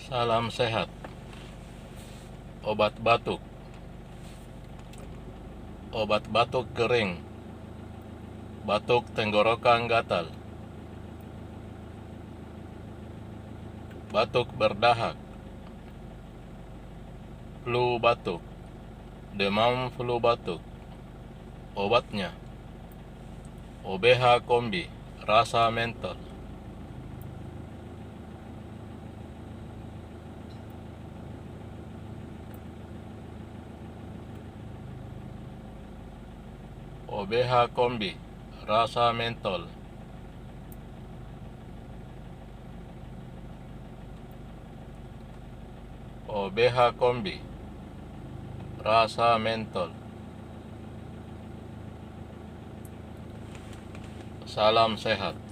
Salam sehat. Obat batuk. Obat batuk kering. Batuk tenggorokan gatal. Batuk berdahak. Flu batuk. Demam flu batuk. Obatnya OBH Kombi rasa mentol. OBH Kombi rasa mentol. OBH Kombi rasa mentol. Salam sehat.